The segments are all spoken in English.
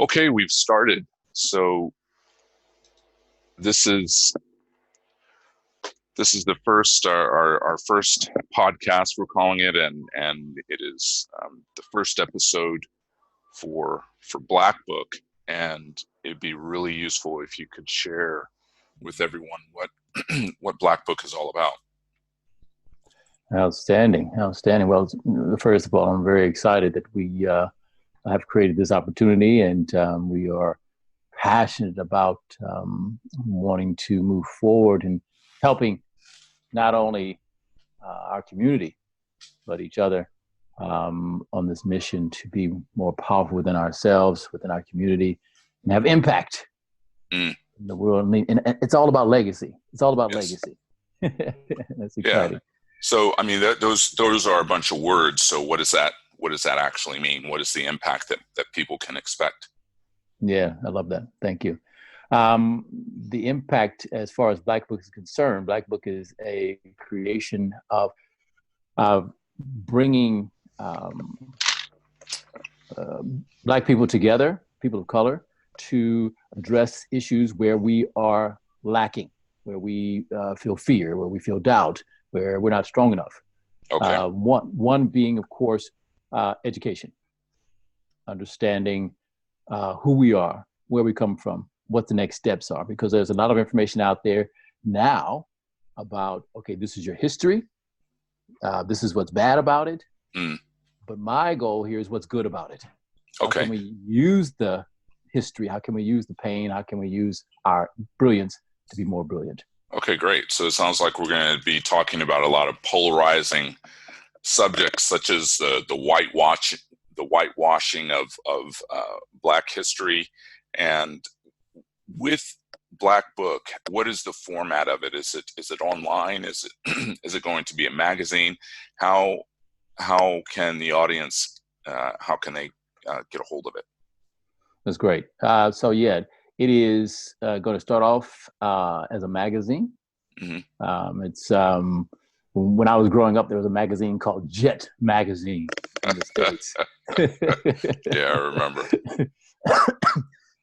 Okay, we've started. So this is this is the first our first podcast, we're calling it, and it is the first episode for Black Book, and it'd be really useful if you could share with everyone what what Black Book is all about. Outstanding, outstanding. Well, first of all, I'm very excited that we have created this opportunity, and we are passionate about wanting to move forward and helping not only our community, but each other on this mission to be more powerful within ourselves, within our community, and have impact in the world. And it's all about legacy. It's all about legacy. That's exciting. Yeah. So, I mean, those are a bunch of words. So what does that actually mean? What is the impact that people can expect? Yeah, I love that. Thank you. The impact, as far as Black Book is concerned, Black Book is a creation of bringing Black people together, people of color, to address issues where we are lacking, where we feel fear, where we feel doubt, where we're not strong enough. Okay. One being, of course, education, understanding who we are, where we come from, what the next steps are, because there's a lot of information out there now about, okay, this is your history, this is what's bad about it, but my goal here is what's good about it. Okay. How can we use the history? How can we use the pain? How can we use our brilliance to be more brilliant? Okay, great. So it sounds like we're going to be talking about a lot of polarizing subjects, such as the whitewashing of Black history. And with Black Book, what is the format of it? Is it online? Is it going to be a magazine? How can the audience how can they get a hold of it? That's great. So yeah, it is going to start off as a magazine. Mm-hmm. It's when I was growing up, there was a magazine called Jet Magazine in the States. Yeah, I remember.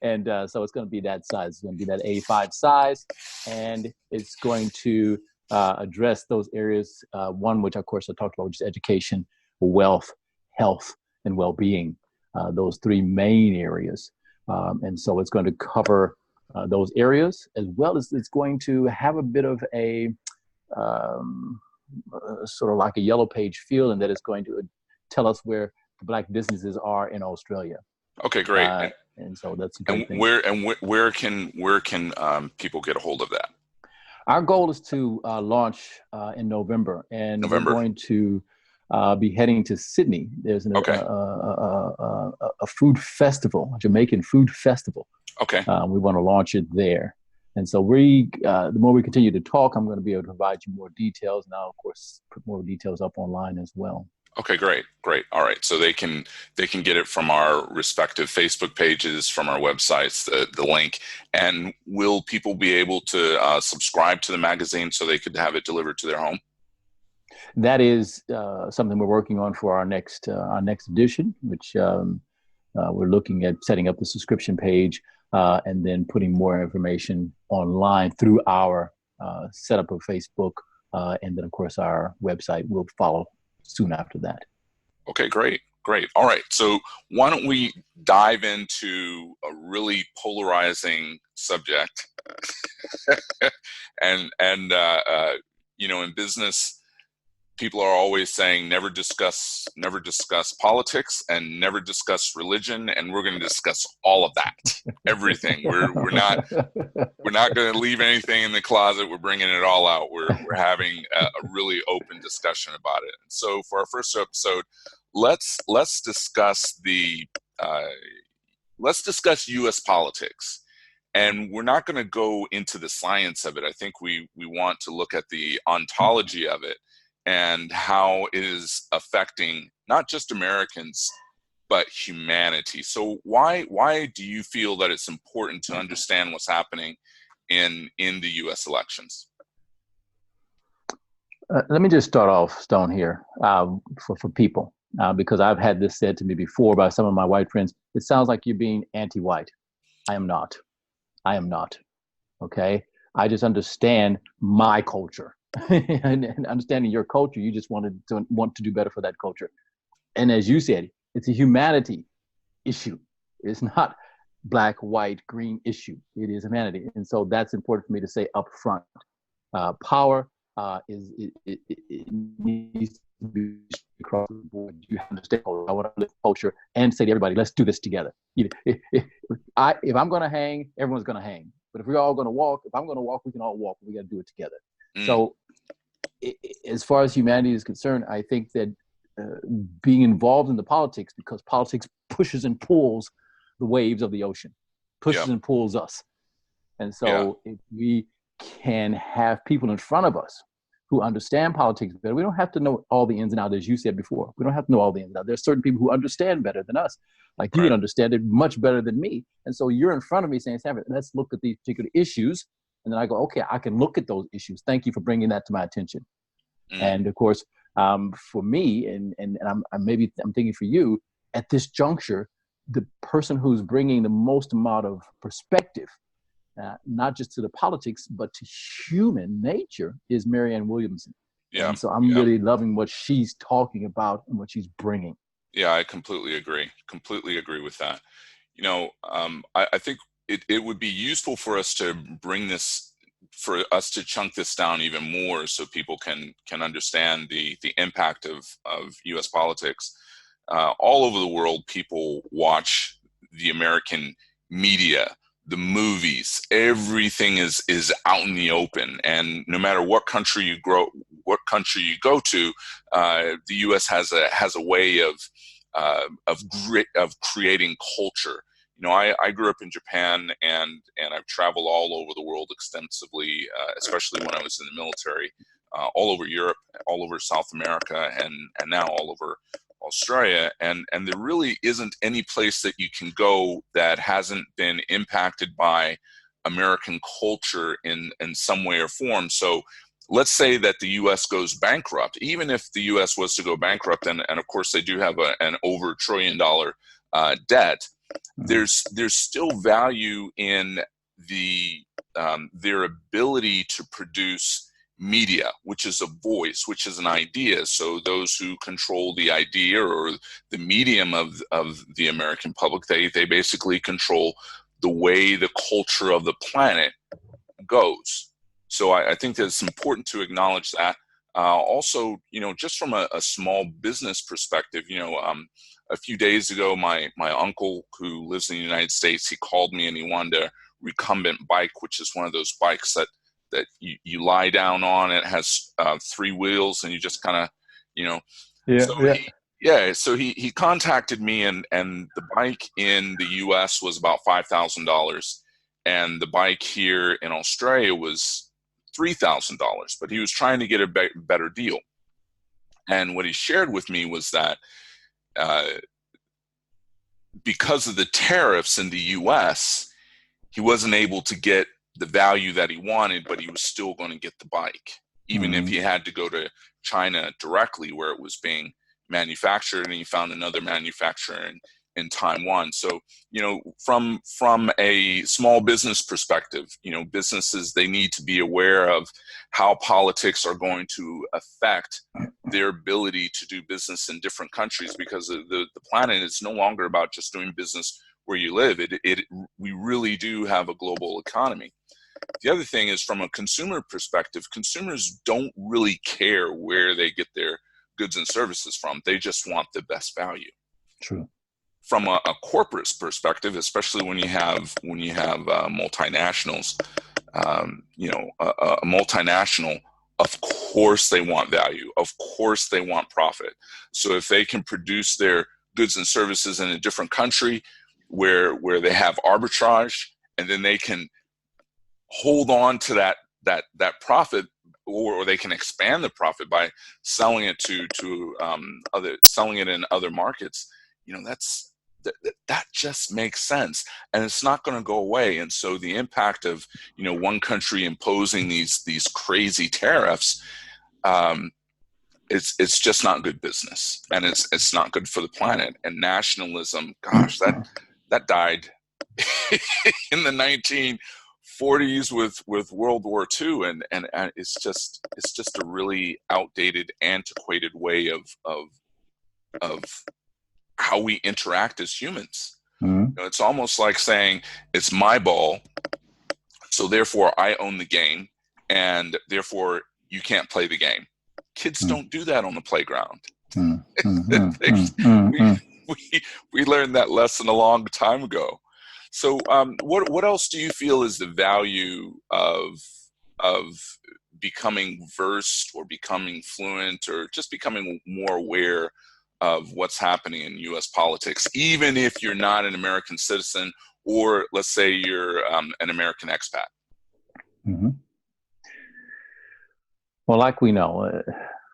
And so it's going to be that size. It's going to be that A5 size, and it's going to address those areas. One, which of course I talked about, which is education, wealth, health, and well-being. Those three main areas. And so it's going to cover those areas, as well as it's going to have a bit of a sort of like a yellow page feel, and that it's going to tell us where Black businesses are in Australia. Okay, great. And so that's a good thing. Where can people get a hold of that? Our goal is to launch in November, and we're going to be heading to Sydney. There's a food festival, a Jamaican food festival. Okay. We want to launch it there. And so the more we continue to talk, I'm going to be able to provide you more details. Now, of course, put more details up online as well. Okay, great. All right. So they can get it from our respective Facebook pages, from our websites, the link. And will people be able to subscribe to the magazine so they could have it delivered to their home? That is something we're working on for our next edition, which we're looking at setting up the subscription page and then putting more information online through our setup of Facebook, and then of course our website will follow soon after that. Okay, great. All right. So why don't we dive into a really polarizing subject, and in business, people are always saying never discuss politics and never discuss religion, and we're going to discuss all of that, everything. We're not going to leave anything in the closet. We're bringing it all out. We're having a really open discussion about it. And so for our first episode, let's discuss U.S. politics. And we're not going to go into the science of it. I think we want to look at the ontology of it, and how it is affecting not just Americans, but humanity. So why do you feel that it's important to understand what's happening in the U.S. elections? Let me just start off, Stone, here for people. because I've had this said to me before by some of my white friends. It sounds like you're being anti-white. I am not. I am not. Okay. I just understand my culture, and understanding your culture. You just want to do better for that culture. And as you said, it's a humanity issue. It's not black, white, green issue. It is humanity. And so that's important for me to say up front. Power it needs to be across the board. You understand, I want to live culture and say to everybody, let's do this together. If I'm going to hang, everyone's going to hang. But if we're all going to walk, if I'm going to walk, we can all walk. We got to do it together. So as far as humanity is concerned, I think that being involved in the politics, because politics pushes and pulls the waves of the ocean, pushes and pulls us. And so if we can have people in front of us who understand politics better, we don't have to know all the ins and outs, as you said before. We don't have to know all the ins and outs. There's certain people who understand better than us. Like you can understand it much better than me. And so you're in front of me saying, Sanford, let's look at these particular issues. And then I go, okay, I can look at those issues. Thank you for bringing that to my attention. And of course, for me, and I'm thinking for you, at this juncture, the person who's bringing the most amount of perspective, not just to the politics, but to human nature, is Marianne Williamson. And so I'm really loving what she's talking about and what she's bringing. Yeah, I completely agree. Completely agree with that. I think it would be useful for us to bring this, for us to chunk this down even more so people can understand the impact of U.S. politics. All over the world, people watch the American media, the movies. Everything is out in the open, and no matter what country you go to, the U.S. has a way of creating culture. I grew up in Japan, and I've traveled all over the world extensively, especially when I was in the military, all over Europe, all over South America, and now all over Australia. And there really isn't any place that you can go that hasn't been impacted by American culture in some way or form. So let's say that the U.S. goes bankrupt. Even if the U.S. was to go bankrupt, and of course they do have an over $1 trillion debt, there's still value in their ability to produce media, which is a voice, which is an idea. So those who control the idea or the medium of the American public, they basically control the way the culture of the planet goes. So I think that it's important to acknowledge that. Also, just from a small business perspective, a few days ago, my uncle, who lives in the United States, he called me and he wanted a recumbent bike, which is one of those bikes that you lie down on. It has 3 wheels, and you just kind of, So he contacted me, and the bike in the U.S. was about $5,000, and the bike here in Australia was $3,000. But he was trying to get a better deal. And what he shared with me was that because of the tariffs in the U.S., he wasn't able to get the value that he wanted, but he was still going to get the bike, even if he had to go to China directly where it was being manufactured, and he found another manufacturer in Taiwan. So, from a small business perspective, businesses, they need to be aware of how politics are going to affect their ability to do business in different countries, because the planet is no longer about just doing business where you live. We really do have a global economy. The other thing is, from a consumer perspective, consumers don't really care where they get their goods and services from. They just want the best value. True. From a corporate perspective, especially when you have multinationals, a multinational, of course they want value. Of course they want profit. So if they can produce their goods and services in a different country where they have arbitrage, and then they can hold on to that profit, or they can expand the profit by selling it selling it in other markets, that just makes sense, and it's not going to go away. And so the impact of one country imposing these crazy tariffs, it's just not good business, and it's not good for the planet. And nationalism, gosh, that died in the 1940s with World War II, and it's just a really outdated, antiquated way of how we interact as humans. It's almost like saying it's my ball, so therefore I own the game, and therefore you can't play the game. Kids don't do that on the playground. We learned that lesson a long time ago. So what else do you feel is the value of becoming versed or becoming fluent or just becoming more aware of what's happening in U.S. politics, even if you're not an American citizen, or let's say you're an American expat? Well, like we know,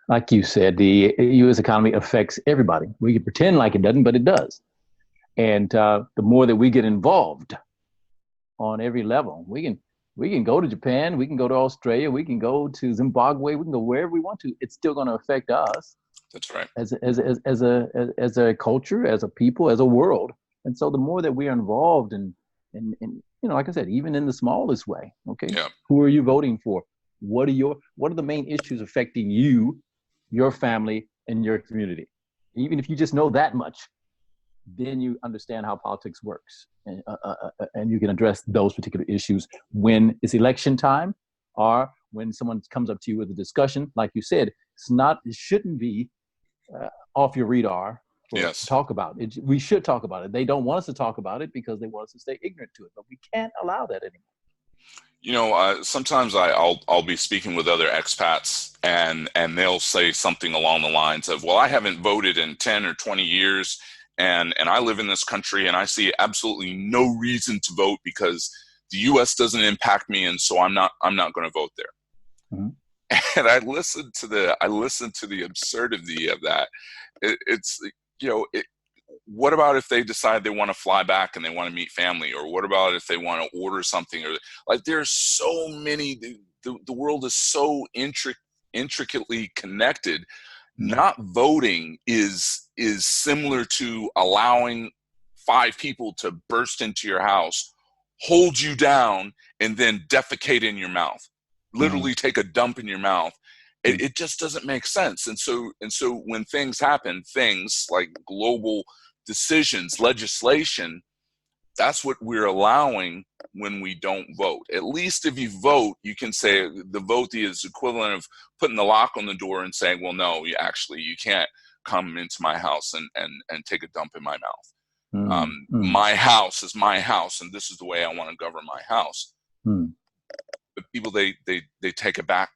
like you said, the U.S. economy affects everybody. We can pretend like it doesn't, but it does. And the more that we get involved on every level, we can go to Japan, we can go to Australia, we can go to Zimbabwe, we can go wherever we want to. It's still going to affect us. That's right. As a culture, as a people, as a world. And so the more that we are involved in like I said, even in the smallest way, okay? Yeah. Who are you voting for? What are the main issues affecting you, your family, and your community? Even if you just know that much, then you understand how politics works, and you can address those particular issues when it's election time, or when someone comes up to you with a discussion. Like you said, it shouldn't be off your radar to talk about it. We should talk about it. They don't want us to talk about it because they want us to stay ignorant to it, but we can't allow that anymore. Sometimes I'll be speaking with other expats, and they'll say something along the lines of, well, I haven't voted in 10 or 20 years, and I live in this country, and I see absolutely no reason to vote because the U.S. doesn't impact me, and so I'm not going to vote there. Mm-hmm. And I listened to the absurdity of that. What about if they decide they want to fly back and they want to meet family? Or what about if they want to order something? Or like, there's so many, the world is so intricately connected. Not voting is similar to allowing 5 people to burst into your house, hold you down, and then defecate in your mouth, literally take a dump in your mouth. It just doesn't make sense. And so when things happen, things like global decisions, legislation, that's what we're allowing when we don't vote. At least if you vote, you can say the vote is equivalent of putting the lock on the door and saying, well, no, you can't come into my house and take a dump in my mouth. My house is my house, and this is the way I want to govern my house. But people, they take a back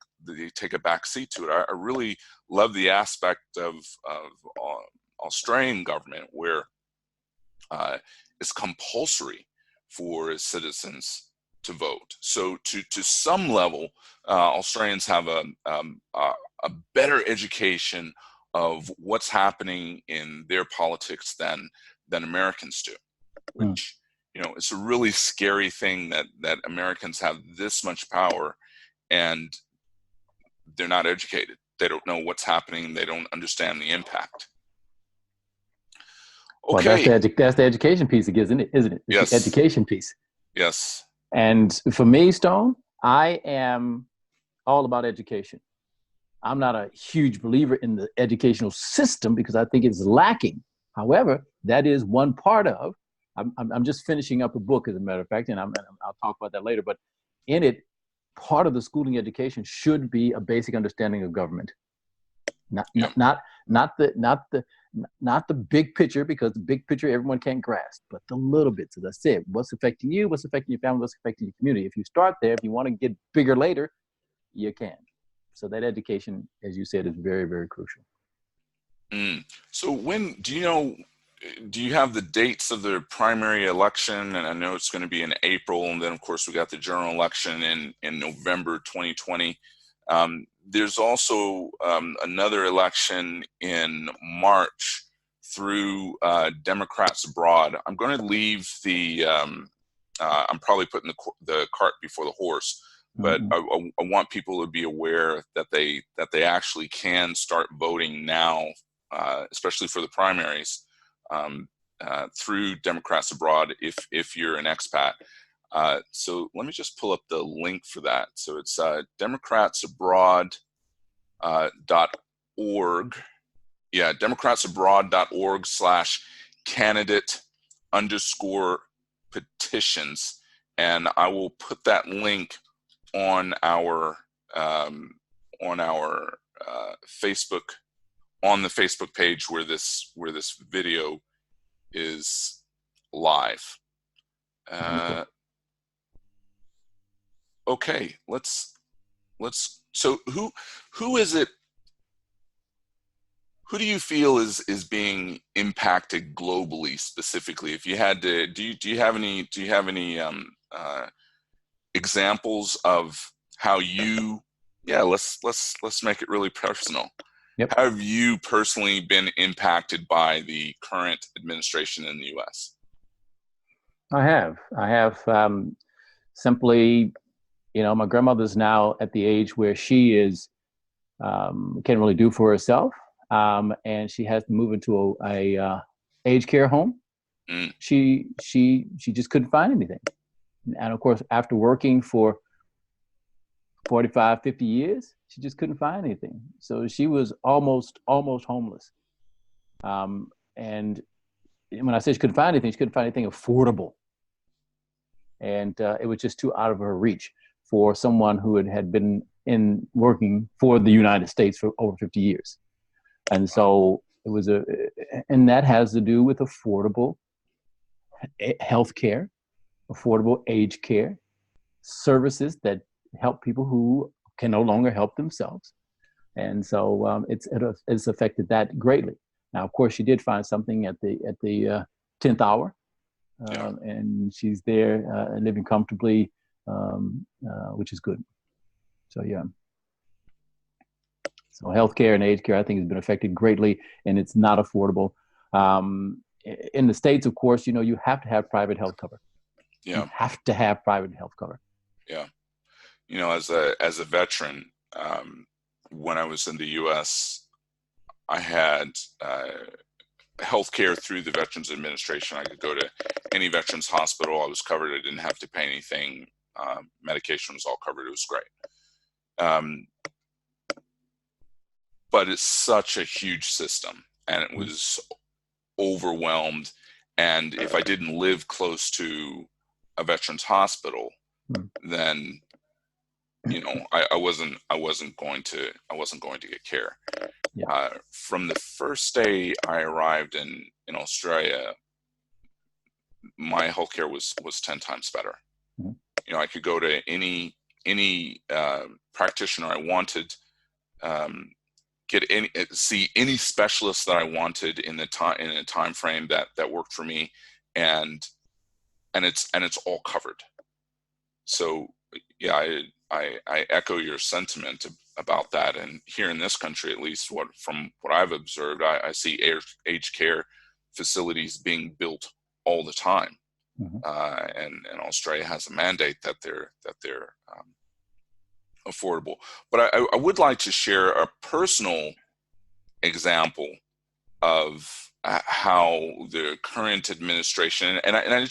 seat to it. I really love the aspect of Australian government where it's compulsory for citizens to vote. So to some level, Australians have a better education of what's happening in their politics than Americans do, which it's a really scary thing that Americans have this much power and they're not educated. They don't know what's happening. They don't understand the impact. Okay. Well, that's the education piece again, isn't it? It's yes. The education piece. Yes. And for me, Stone, I am all about education. I'm not a huge believer in the educational system because I think it's lacking. However, that is one part of. I'm just finishing up a book, as a matter of fact, and I'll talk about that later. But in it, part of the schooling education should be a basic understanding of government. Not the big picture, because the big picture everyone can't grasp, but the little bits, as I said, what's affecting you, what's affecting your family, what's affecting your community. If you start there, if you want to get bigger later, you can. So that education, as you said, is very, very crucial. So when do you have the dates of the primary election? And I know it's going to be in April, and then of course we got the general election in November 2020. There's also another election in March through Democrats abroad. I'm going to leave I'm probably putting the cart before the horse, but Mhm. I want people to be aware that they actually can start voting now, especially for the primaries, through Democrats Abroad if you're an expat. So let me just pull up the link for that. So it's democratsabroad.org. Yeah, democratsabroad.org/candidate_petitions, and I will put that link on our um, on our Facebook, on the Facebook page where this video is live. Wonderful. Okay, so who is it? Who do you feel is being impacted globally, specifically? If you had to, do you have any examples of how you? Yeah, let's make it really personal. Yep. How have you personally been impacted by the current administration in the U.S.? I have. Simply, my grandmother's now at the age where she is can't really do for herself, and she has to move into a aged care home. Mm, She just couldn't find anything, and of course, after working for 45, 50 years, she just couldn't find anything. So she was almost homeless. And when I say she couldn't find anything, she couldn't find anything affordable, and it was just too out of her reach for someone who had been in working for the United States for over 50 years. And so it was and that has to do with affordable health care, affordable aged care, services that help people who can no longer help themselves. And so it's affected that greatly. Now, of course, she did find something at the 10th hour, yeah. and she's there living comfortably, which is good. So yeah. So healthcare and aged care, I think, has been affected greatly, and it's not affordable. In the States, of course, you have to have private health cover. You Yeah. have to have private health cover. Yeah. As a veteran, when I was in the U.S., I had health care through the Veterans Administration. I could go to any veterans hospital. I was covered. I didn't have to pay anything. Medication was all covered. It was great. But it's such a huge system, and it was overwhelmed. And if I didn't live close to a veterans hospital, then I wasn't going to get care. Yeah. From the first day I arrived in Australia, my healthcare was 10 times better. Mm-hmm. I could go to any practitioner I wanted, see any specialist that I wanted in a time frame that worked for me, and it's all covered. So yeah, I echo your sentiment about that. And here in this country, at least from what I've observed, I see aged care facilities being built all the time. Mm-hmm. And Australia has a mandate that they're affordable. But I would like to share a personal example of how the current administration, and I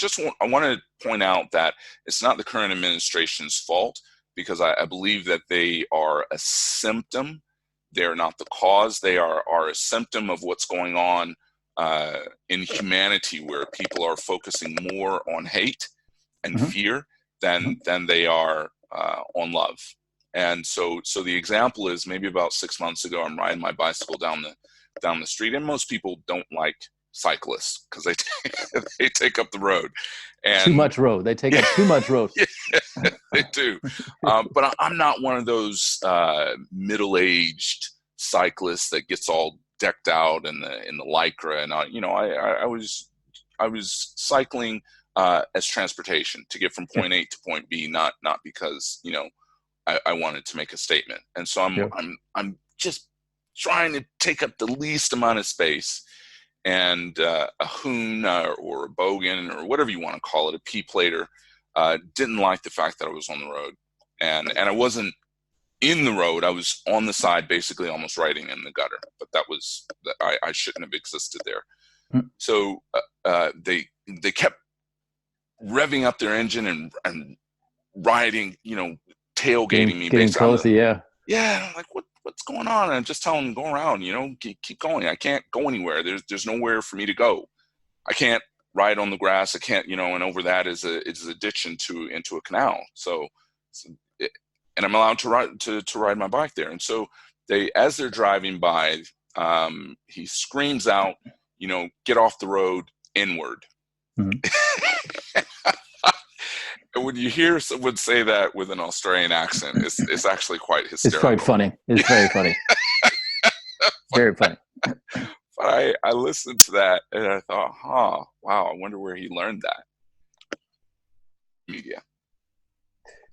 want to point out that it's not the current administration's fault, because I believe that they are a symptom. They're not the cause. They are a symptom of what's going on in humanity, where people are focusing more on hate and Mm-hmm. fear than they are on love. And so the example is, maybe about 6 months ago, I'm riding my bicycle down the street, and most people don't like cyclists because they take up the road. And too much road. They take up too much road. Yeah, they do. But I'm not one of those middle-aged cyclists that gets all decked out in the lycra, and I was cycling as transportation to get from point A to point B, not because I wanted to make a statement. And so I'm just trying to take up the least amount of space. And a hoon or a bogan or whatever you want to call it, a P-plater, didn't like the fact that I was on the road. and I wasn't in the road. I was on the side, basically almost riding in the gutter. But I shouldn't have existed there. So they kept revving up their engine and riding, tailgating me. Getting closer, yeah. Yeah, I'm like, what's going on? And I'm just telling them, go around, keep going. I can't go anywhere. There's nowhere for me to go. I can't ride on the grass. I can't, and over that is a ditch into a canal. And I'm allowed to ride my bike there. And so as they're driving by, he screams out, get off the road, inward. Mm-hmm. And when you hear someone say that with an Australian accent, it's actually quite hysterical. It's quite funny. It's very funny. Very funny. But I listened to that and I thought, wow, I wonder where he learned that. Media.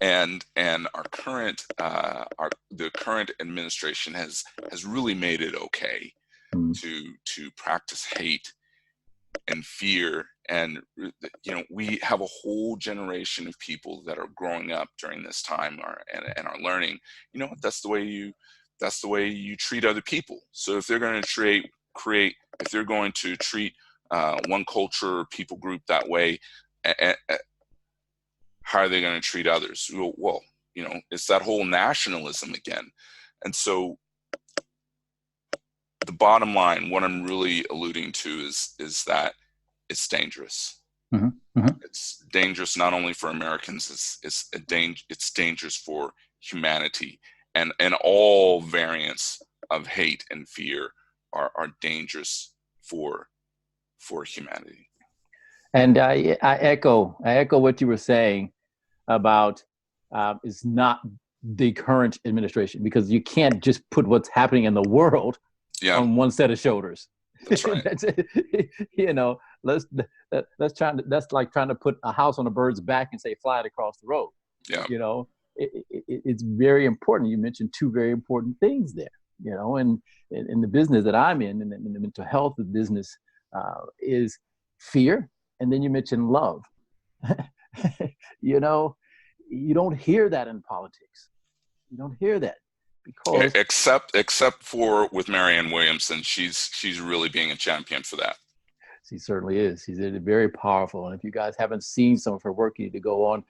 And our current the current administration has really made it okay to practice hate and fear. And we have a whole generation of people that are growing up during this time and are learning. That's the way you treat other people. So if they're going to if they're going to treat one culture or people group that way, how are they going to treat others? Well, it's that whole nationalism again. And so the bottom line, what I'm really alluding to is that it's dangerous. Mm-hmm. Mm-hmm. It's dangerous not only for Americans, it's dangerous for humanity, and all variants of hate and fear are dangerous for humanity. And I echo what you were saying about is not the current administration, because you can't just put what's happening in the world on one set of shoulders. That's right. That's like trying to put a house on a bird's back and say fly it across the road. Yeah. It's very important. You mentioned two very important things there. And in the business that I'm in the mental health business, is fear, and then you mentioned love. You don't hear that in politics. You don't hear that because except for with Marianne Williamson, she's really being a champion for that. She certainly is. She's very powerful. And if you guys haven't seen some of her work, you need to go on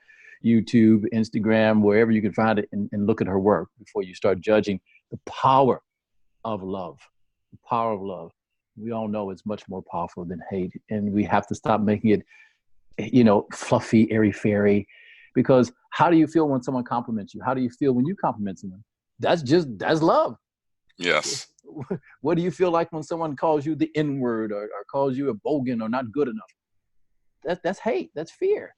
YouTube, Instagram, wherever you can find it, and look at her work before you start judging the power of love. The power of love. We all know it's much more powerful than hate, and we have to stop making it, fluffy, airy-fairy. Because how do you feel when someone compliments you? How do you feel when you compliment someone? That's love. Yes. What do you feel like when someone calls you the N-word or calls you a bogan or not good enough? That's hate. That's fear.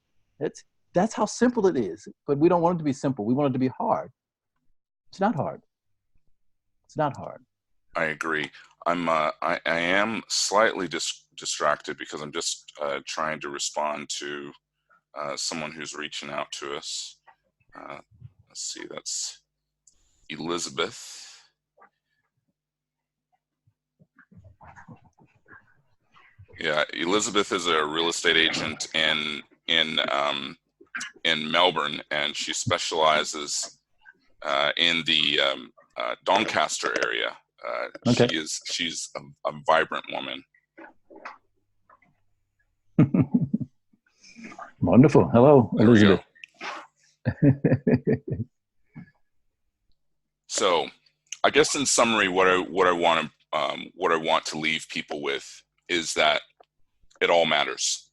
That's how simple it is. But we don't want it to be simple. We want it to be hard. It's not hard. It's not hard. I agree. I am slightly distracted because I'm just trying to respond to someone who's reaching out to us. Let's see, that's Elizabeth. Yeah, Elizabeth is a real estate agent in Melbourne, and she specializes in the Doncaster area. Okay. She's a vibrant woman. Wonderful. Hello, there Elizabeth. So, I guess in summary, what I want to leave people with is that it all matters.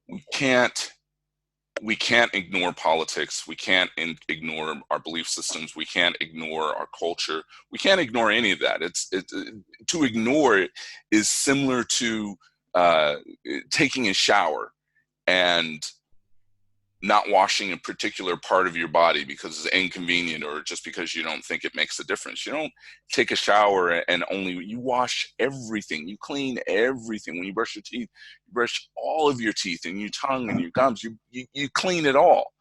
We can't ignore politics. We can't ignore our belief systems. We can't ignore our culture. We can't ignore any of that. To ignore it is similar to taking a shower and not washing a particular part of your body because it's inconvenient or just because you don't think it makes a difference. You don't take a shower and you wash everything. You clean everything. When you brush your teeth, you brush all of your teeth and your tongue and your gums. You clean it all.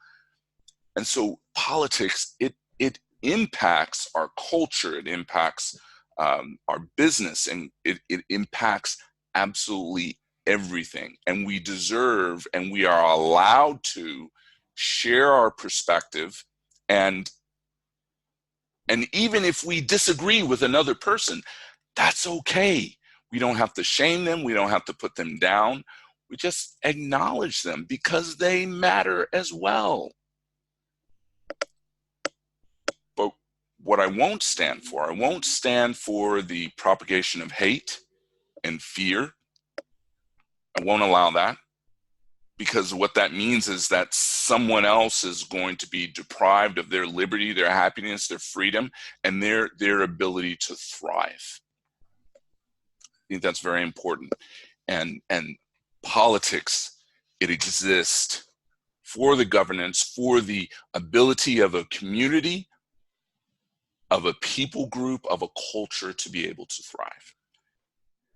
And so politics, it impacts our culture. It impacts our business, and it impacts absolutely everything. And we deserve and we are allowed to share our perspective And even if we disagree with another person, that's okay. We don't have to shame them. We don't have to put them down. We just acknowledge them because they matter as well. But what I won't stand for the propagation of hate and fear. I won't allow that, because what that means is that someone else is going to be deprived of their liberty, their happiness, their freedom, and their ability to thrive. I think that's very important. And politics, it exists for the governance, for the ability of a community, of a people group, of a culture to be able to thrive.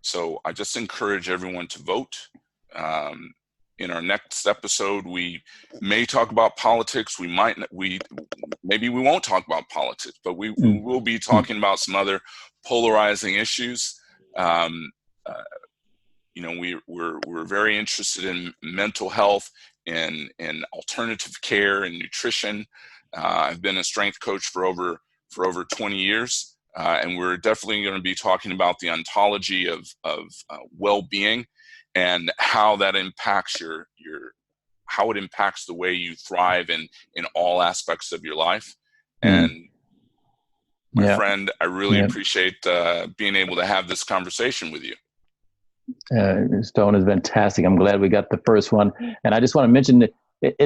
So I just encourage everyone to vote. In our next episode, we may talk about politics. Maybe we won't talk about politics, but we will be talking about some other polarizing issues. We're very interested in mental health and alternative care and nutrition. I've been a strength coach for over 20 years, and we're definitely going to be talking about the ontology of well-being and how that impacts how it impacts the way you thrive in all aspects of your life. And my friend, I really appreciate being able to have this conversation with you. Stone is fantastic. I'm glad we got the first one. And I just want to mention that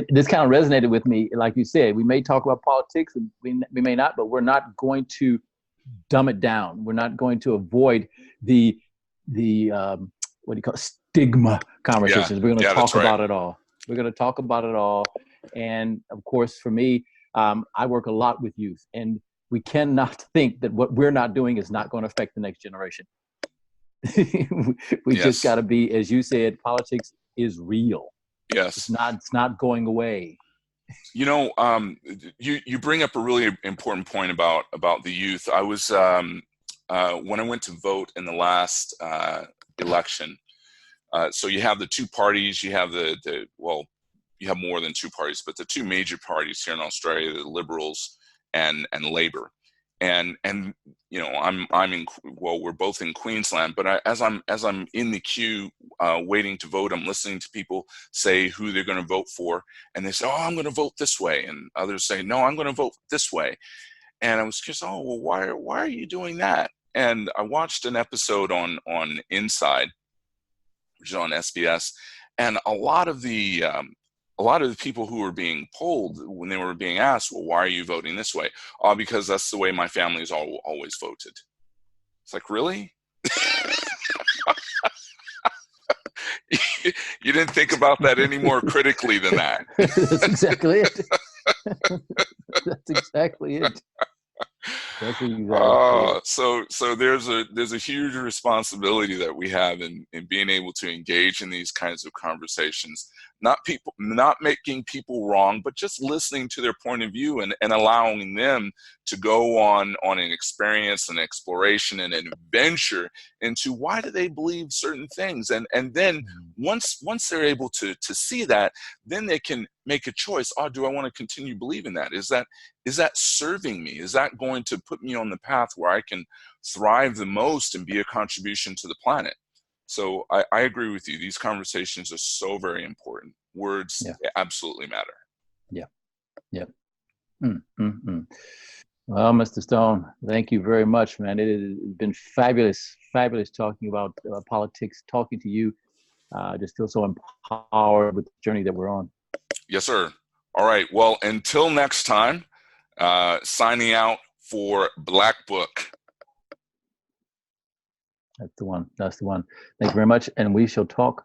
this kind of resonated with me. Like you said, we may talk about politics and we may not, but we're not going to dumb it down. We're not going to avoid the what do you call it? Stigma conversations. We're going to talk about it all. We're going to talk about it all. And of course, for me, I work a lot with youth, and we cannot think that what we're not doing is not going to affect the next generation. We just got to be, as you said, politics is real. Yes. It's not going away. You bring up a really important point about the youth. I was, when I went to vote in the last election, so you have the two parties, you have you have more than two parties, but the two major parties here in Australia, the Liberals and Labor. And we're both in Queensland, but as I'm in the queue waiting to vote, I'm listening to people say who they're going to vote for, and they say, "Oh, I'm going to vote this way," and others say, "No, I'm going to vote this way." And I was curious, "Oh, well, why are you doing that?" And I watched an episode on Inside, which is on SBS, and a lot of the people who were being polled, when they were being asked, "Well, why are you voting this way?" "Oh, because that's the way my family's always voted." It's like, really? You didn't think about that any more critically than that. That's exactly it. That's exactly it. So there's a huge responsibility that we have in being able to engage in these kinds of conversations, not making people wrong, but just listening to their point of view and allowing them to go on an experience, an exploration, and an adventure into why do they believe certain things, and then once they're able to see that, then they can make a choice. Oh, do I want to continue believing that? Is that serving me? Is that going to put me on the path where I can thrive the most and be a contribution to the planet? So I agree with you. These conversations are so very important. Words absolutely matter. Yeah. Well, Mr. Stone, thank you very much, man. It has been fabulous talking about politics, talking to you. Just feel so empowered with the journey that we're on. Yes, sir. All right. Well, until next time, signing out for Black Book. That's the one. Thank you very much. And we shall talk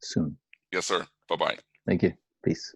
soon. Yes, sir. Bye-bye. Thank you. Peace.